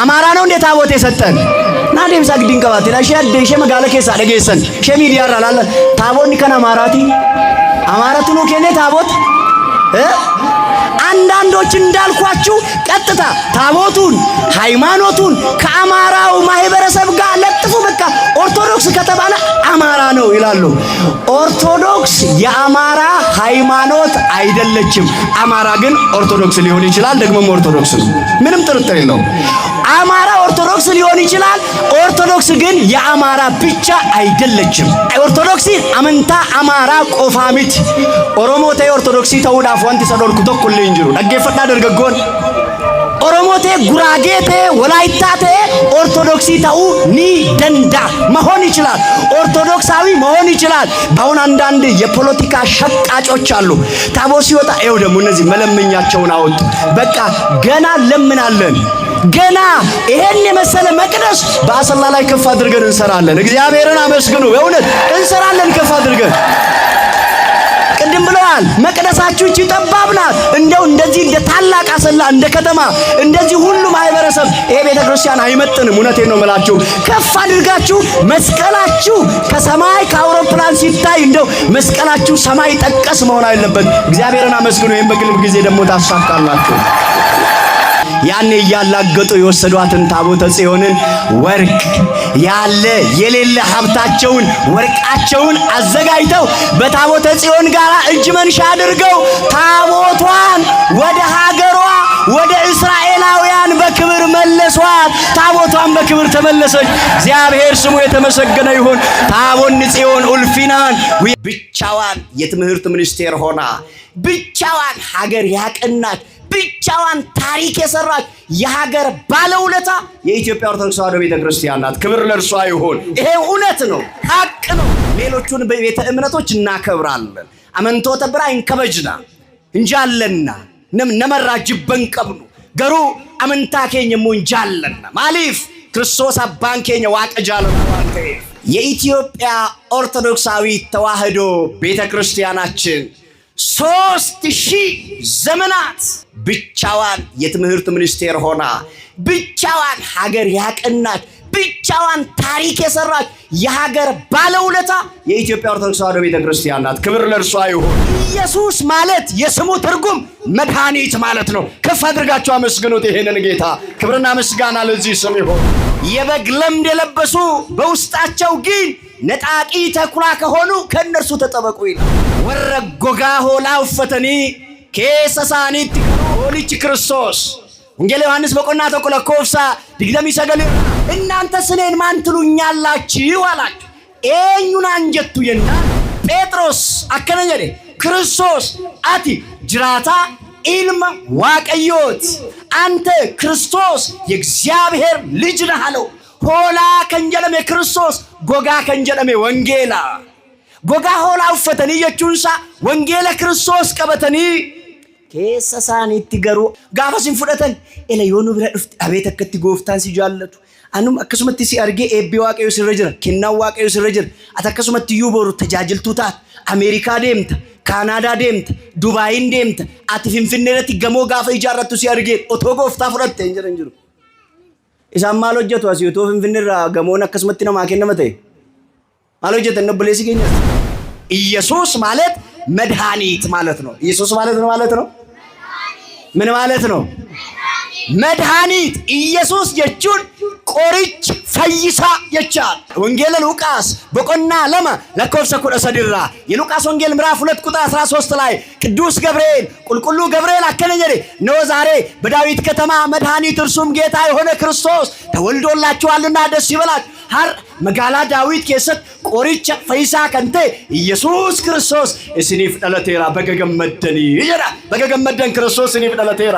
አማራ ነው እንዴ ታቦት የሰጠን? ናዴም ሳግዲን ቀባቴ ላሽ ያደሽ መጋለ ከሳ ደገሰን ሸሚድ ያራላለ ታቦት ከና አማራቲ አማራቱ ነው ከኔ ታቦት አንዳንዶች እንዳልኳችሁ ቀጥታ ታቦቱን ሃይማኖቱን ከአማራው ማህበረሰብ ጋር ለጥፉ። በቃ ኦርቶዶክስ ከተባለ አማራ ነው ይላሉ። ኦርቶዶክስ የአማራ ሃይማኖት አይደለችም። አማራ ግን ኦርቶዶክስ ሊሆን ይችላል። ደግሞ ኦርቶዶክስ ነው፣ ምንም ጥርጥር የለውም። አማራ ኦርቶዶክስ ሊሆን ይችላል። ኦርቶዶክስ ግን የአማራ ብቻ አይደለችም። ኦርቶዶክስ አመንታ አማራ ቆፋሚት ኦሮሞቴ ኦርቶዶክስ ተውዳፍ ወንት ሰዶልኩ ተኩል እንጅሩ ደገፈታ ደርገጎን ኦሮሞቴ ጉራጌቴ ወላይታቴ ኦርቶዶክስ ተው ኒ ደንዳ መሆን ይችላል። ኦርቶዶክሳዊ መሆን ይችላል። አሁን አንዳንድ የፖለቲካ ሸቃጮች አሉ። ታቦት ሲወጣ ይኸው ደግሞ እነዚህ መለመኛቸውን አወጡ። በቃ ገና ለምናለን ገና ይሄን የመሰለ መቅደስ በአሰላ ላይ ከፍ አድርገን እንሰራለን። እግዚአብሔርን አመስግኑ። በእውነት እንሰራለን ከፍ አድርገን። ቅድም ብለዋል መቅደሳችሁ እቺ ጠባብ ናት። እንደው እንደዚህ እንደ ታላቅ አሰላ እንደ ከተማ እንደዚህ ሁሉ ማህበረሰብ ይሄ ቤተክርስቲያን አይመጥንም። እውነቴን ነው የምላችሁ። ከፍ አድርጋችሁ መስቀላችሁ ከሰማይ ከአውሮፕላን ሲታይ እንደው መስቀላችሁ ሰማይ ጠቀስ መሆን አለበት። እግዚአብሔርን አመስግኑ። ይሄን በግልብ ጊዜ ደግሞ ታሳካላችሁ። ያኔ ያላገጡ የወሰዷትን ታቦተ ጽዮንን ወርቅ ያለ የሌለ ሀብታቸውን ወርቃቸውን አዘጋጅተው በታቦተ ጽዮን ጋር እጅ መንሻ አድርገው ታቦቷን ወደ ሀገሯ ወደ እስራኤላውያን በክብር መለሷት። ታቦቷን በክብር ተመለሰች። እግዚአብሔር ስሙ የተመሰገነ ይሁን። ታቦን ጽዮን ኡልፊናን ብቻዋን የትምህርት ሚኒስቴር ሆና ብቻዋን ሀገር ያቀናች ብቻዋን ታሪክ የሰራች የሀገር ባለውለታ የኢትዮጵያ ኦርቶዶክስ ተዋሕዶ ቤተክርስቲያን ናት። ክብር ለእርሷ ይሁን። ይሄ እውነት ነው፣ ሀቅ ነው። ሌሎቹን በቤተ እምነቶች እናከብራለን። አመንቶ ተብራ እንከበጅና እንጃለና ነመራ ጅበን ቀብኑ ገሩ አመንታ ኬኝ ሙንጃለና ማሊፍ ክርስቶስ አባን ኬኝ ዋቀጃለና ዋንተ የኢትዮጵያ ኦርቶዶክሳዊ ተዋሕዶ ቤተክርስቲያናችን 3000 ዘመናት ብቻዋን የትምህርት ሚኒስቴር ሆና ብቻዋን ሀገር ያቀናች ብቻዋን ታሪክ የሰራች የሀገር ባለውለታ የኢትዮጵያ ኦርቶዶክስ ተዋሕዶ ቤተክርስቲያን ናት። ክብር ለእርሷ ይሁን። ኢየሱስ ማለት የስሙ ትርጉም መድኃኒት ማለት ነው። ከፍ አድርጋችሁ አመስግኑት ይሄንን ጌታ። ክብርና ምስጋና ለዚህ ስም ይሁን። የበግ ለምድ የለበሱ በውስጣቸው ግን ነጣቂ ተኩላ ከሆኑ ከነርሱ ተጠበቁ ይላል። ወረጎጋ ሆላው ፈተኒ ከሰሳኒት ሆሊች ክርስቶስ ወንጌል ዮሐንስ በቆና ተቆለ ኮፍሳ ድግደሚ ሰገለ እናንተ ስኔን ማን ትሉኛላችሁ አላችሁ። ኤኙን አንጀቱ የና ጴጥሮስ አከነየለ ክርስቶስ አቲ ጅራታ ኢልማ ዋቀዮት አንተ ክርስቶስ የእግዚአብሔር ልጅ ነህ አለው። ሆላ ከንጀለሜ ክርስቶስ ጎጋ ከንጀለሜ ወንጌላ ጎጋ ሆላ ውፈተኒ የቹንሳ ወንጌላ ክርስቶስ ቀበተኒ ከሰሳኒት ገሩ ጋፋሲን ፍደተን ኤለ ዮኑ ብለ ድፍት አቤት አከቲ ጎፍታን ሲጃለቱ አኑም አከሱመት ሲአርጌ ኤቢ ዋቀዩ ሲረጅር ኪናው ዋቀዩ ሲረጅር አተከሱመት ዩቦሩ ተጃጅልቱታት አሜሪካ ደምት ካናዳ ደምት ዱባይን ደምት አትፊንፊኔረት ገሞ ጋፋ ይጃረቱ ሲአርጌ ኦቶ ጎፍታ ፍረተ እንጀረንጅሩ ኢሳማሎጀቱ አሲዮቶ ፊንፊኔራ ገሞና አከሱመት ነው ማከነመተ አሎጀተ ነብለ ሲገኝ ኢየሱስ ማለት መድኃኒት ማለት ነው። ኢየሱስ ማለት ነው ማለት ነው ምን ማለት ነው? መድኃኒት ኢየሱስ የቹን ቆርጭ ፈይሳ የቻል ወንጌል ሉቃስ በቆና ለማ ለኮፍሰ ኩረሰድራ የሉቃስ ወንጌል ምዕራፍ 2 ቁጥር 13 ላይ ቅዱስ ገብርኤል ቁልቁሉ ገብርኤል አከነኘሪ ነው ዛሬ በዳዊት ከተማ መድኃኒት እርሱም ጌታ የሆነ ክርስቶስ ተወልዶላችኋልና ደስ ይበላችሁ። ሀር መጋላ ዳዊት ከሰት ቆርጭ ፈይሳ ከንተ ኢየሱስ ክርስቶስ እስኒፍ ደለቴራ በገገመደኒ ይራ በገገመደን ክርስቶስ እስኒፍ ደለቴራ